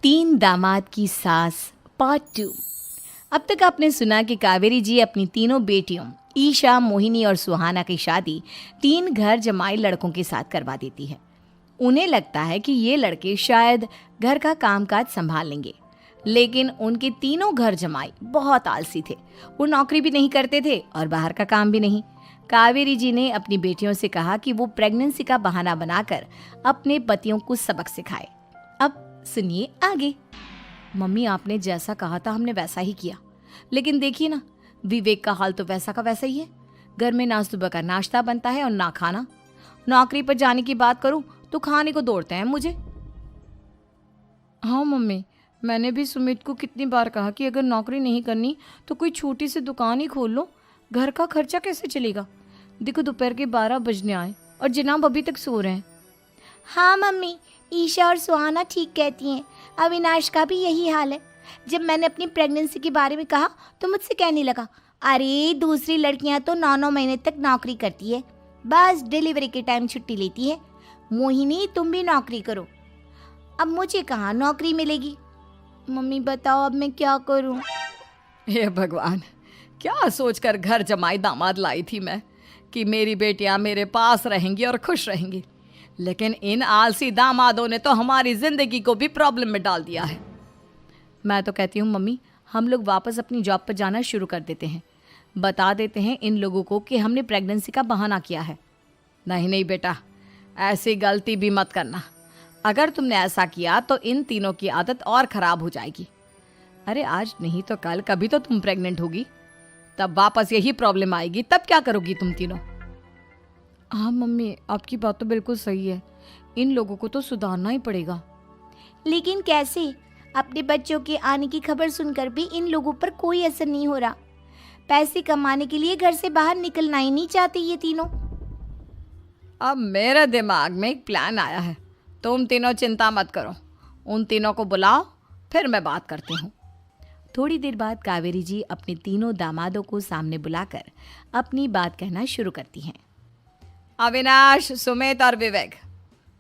तीन दामाद की सास पार्ट 2। अब तक आपने सुना कि कावेरी जी अपनी तीनों बेटियों ईशा, मोहिनी और सुहाना की शादी तीन घर जमाई लड़कों के साथ करवा देती है। उन्हें लगता है कि ये लड़के शायद घर का कामकाज संभाल लेंगे, लेकिन उनके तीनों घर जमाई बहुत आलसी थे। वो नौकरी भी नहीं करते थे और बाहर का काम भी नहीं। कावेरी जी ने अपनी बेटियों से कहा कि वो प्रेगनेंसी का बहाना बनाकर अपने पतियों को सबक सिखाए। अब सुनिए आगे। मम्मी, आपने जैसा कहा था हमने वैसा ही किया, लेकिन देखिए ना, विवेक का हाल तो वैसा का वैसा ही है। घर में ना सुबह का नाश्ता बनता है और ना खाना। नौकरी पर जाने की बात करूं तो खाने को दौड़ते हैं मुझे। हाँ मम्मी, मैंने भी सुमित को कितनी बार कहा कि अगर नौकरी नहीं करनी तो कोई छोटी सी दुकान ही खोल लो, घर का खर्चा कैसे चलेगा। देखो दोपहर के 12 बजने आए और जनाब अभी तक सो रहे हैं। हाँ मम्मी, ईशा और सुहाना ठीक कहती हैं। अविनाश का भी यही हाल है। जब मैंने अपनी प्रेगनेंसी के बारे में कहा तो मुझसे कहने लगा, अरे दूसरी लड़कियां तो 9-9 महीने तक नौकरी करती है, बस डिलीवरी के टाइम छुट्टी लेती है। मोहिनी, तुम भी नौकरी करो। अब मुझे कहाँ नौकरी मिलेगी। मम्मी बताओ अब मैं क्या करूँ। हे भगवान, क्या सोचकर घर जमाई दामाद लाई थी मैं कि मेरी बेटियां मेरे पास रहेंगी और खुश रहेंगी, लेकिन इन आलसी दामादों ने तो हमारी जिंदगी को भी प्रॉब्लम में डाल दिया है। मैं तो कहती हूँ मम्मी, हम लोग वापस अपनी जॉब पर जाना शुरू कर देते हैं। बता देते हैं इन लोगों को कि हमने प्रेगनेंसी का बहाना किया है। नहीं नहीं बेटा, ऐसी गलती भी मत करना। अगर तुमने ऐसा किया तो इन तीनों की आदत और ख़राब हो जाएगी। अरे आज नहीं तो कल कभी तो तुम प्रेग्नेंट होगी, तब वापस यही प्रॉब्लम आएगी। तब क्या करोगी तुम तीनों। हाँ मम्मी, आपकी बात तो बिल्कुल सही है। इन लोगों को तो सुधारना ही पड़ेगा। लेकिन कैसे? अपने बच्चों के आने की खबर सुनकर भी इन लोगों पर कोई असर नहीं हो रहा। पैसे कमाने के लिए घर से बाहर निकलना ही नहीं चाहते ये तीनों। अब मेरे दिमाग में एक प्लान आया है। तुम तीनों चिंता मत करो, उन तीनों को बुलाओ, फिर मैं बात करती हूँ। थोड़ी देर बाद कावेरी जी अपने तीनों दामादों को सामने बुलाकर अपनी बात कहना शुरू करती हैं। अविनाश, सुमित और विवेक,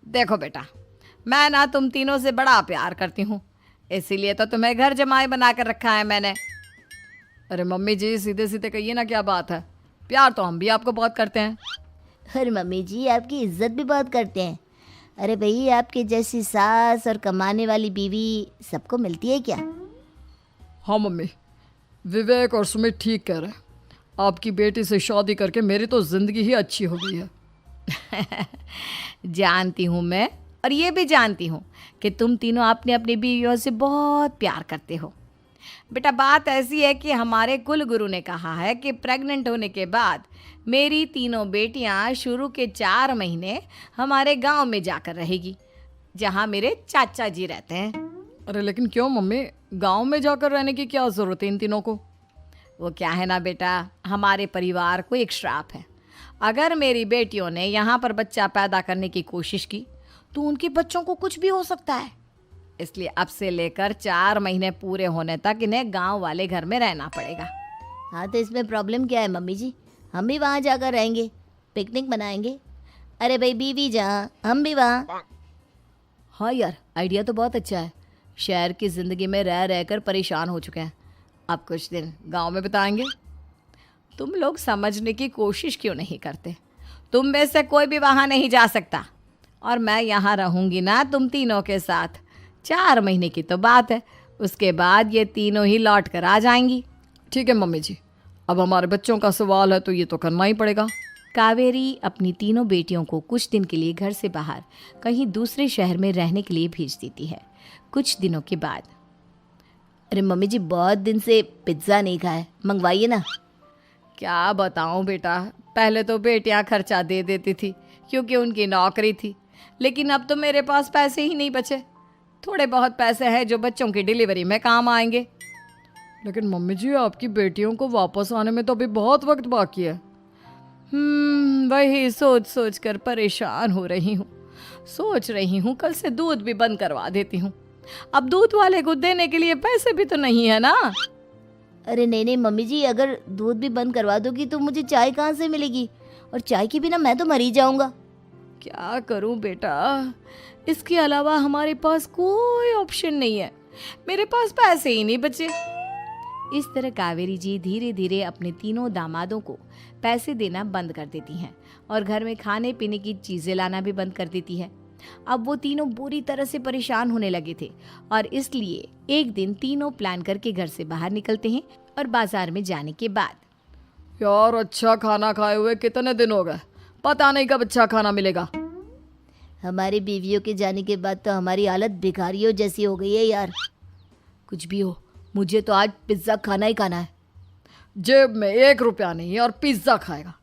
देखो बेटा, मैं ना तुम तीनों से बड़ा प्यार करती हूँ, इसीलिए तो तुम्हें घर जमाई बना कर रखा है मैंने। अरे मम्मी जी, सीधे सीधे कहिए ना, क्या बात है। प्यार तो हम भी आपको बहुत करते हैं। अरे मम्मी जी, आपकी इज्जत भी बहुत करते हैं। अरे भाई, आपके जैसी सास और कमाने वाली बीवी सबको मिलती है क्या? हाँ मम्मी, विवेक और सुमित ठीक कह रहे हैं। आपकी बेटी से शादी करके मेरी तो ज़िंदगी ही अच्छी हो गई है। जानती हूँ मैं, और ये भी जानती हूँ कि तुम तीनों अपने अपनी बीवियों से बहुत प्यार करते हो। बेटा, बात ऐसी है कि हमारे कुल गुरु ने कहा है कि प्रेग्नेंट होने के बाद मेरी तीनों बेटियाँ शुरू के 4 महीने हमारे गांव में जाकर रहेगी, जहाँ मेरे चाचा जी रहते हैं। अरे लेकिन क्यों मम्मी, गांव में जाकर रहने की क्या ज़रूरत है इन तीनों को। वो क्या है ना बेटा, हमारे परिवार को एक श्राप है। अगर मेरी बेटियों ने यहाँ पर बच्चा पैदा करने की कोशिश की तो उनके बच्चों को कुछ भी हो सकता है। इसलिए अब से लेकर 4 महीने पूरे होने तक इन्हें गांव वाले घर में रहना पड़ेगा। हाँ तो इसमें प्रॉब्लम क्या है मम्मी जी? हम भी वहाँ जाकर रहेंगे, पिकनिक मनाएंगे। अरे भाई, बीवी जहाँ हम भी वहाँ। हाँ यार, आइडिया तो बहुत अच्छा है। शहर की ज़िंदगी में रह रहकर परेशान हो चुके हैं, अब कुछ दिन गांव में बिताएंगे। तुम लोग समझने की कोशिश क्यों नहीं करते। तुम में से कोई भी वहाँ नहीं जा सकता, और मैं यहाँ रहूँगी ना तुम तीनों के साथ। 4 महीने की तो बात है, उसके बाद ये तीनों ही लौट कर आ जाएंगी। ठीक है मम्मी जी, अब हमारे बच्चों का सवाल है तो ये तो करना ही पड़ेगा। कावेरी अपनी तीनों बेटियों को कुछ दिन के लिए घर से बाहर कहीं दूसरे शहर में रहने के लिए भेज देती है। कुछ दिनों के बाद, अरे मम्मी जी, बहुत दिन से पिज्ज़ा नहीं खाया, मंगवाइए ना। क्या बताऊं बेटा, पहले तो बेटियां खर्चा दे देती थी क्योंकि उनकी नौकरी थी, लेकिन अब तो मेरे पास पैसे ही नहीं बचे। थोड़े बहुत पैसे हैं जो बच्चों की डिलीवरी में काम आएंगे। लेकिन मम्मी जी, आपकी बेटियों को वापस आने में तो अभी बहुत वक्त बाकी है। वही सोच सोच कर परेशान हो रही हूँ। सोच रही हूँ कल से दूध भी बंद करवा देती हूँ। अब दूध वाले को देने के लिए पैसे भी तो नहीं है ना। अरे नहीं नहीं मम्मी जी, अगर दूध भी बंद करवा दोगी तो मुझे चाय कहाँ से मिलेगी? और चाय के बिना मैं तो मर ही जाऊंगा। क्या करूं बेटा, इसके अलावा हमारे पास कोई ऑप्शन नहीं है, मेरे पास पैसे ही नहीं बचे। इस तरह कावेरी जी धीरे धीरे अपने तीनों दामादों को पैसे देना बंद कर देती हैं और घर में खाने पीने की चीज़ें लाना भी बंद कर देती है। अब वो तीनों बुरी तरह से परेशान होने लगे थे और इसलिए एक दिन तीनों प्लान करके घर से बाहर निकलते हैं और बाजार में जाने के बाद यार अच्छा खाना खाए हुए कितने दिन हो गए, पता नहीं कब अच्छा खाना मिलेगा। हमारी बीवियों के जाने के बाद तो हमारी हालत भिखारियों जैसी हो गई है यार। कुछ भी हो, मुझे तो आज पिज्ज़ा खाना ही खाना है। जेब में 1 रुपया नहीं और पिज्ज़ा खाएगा,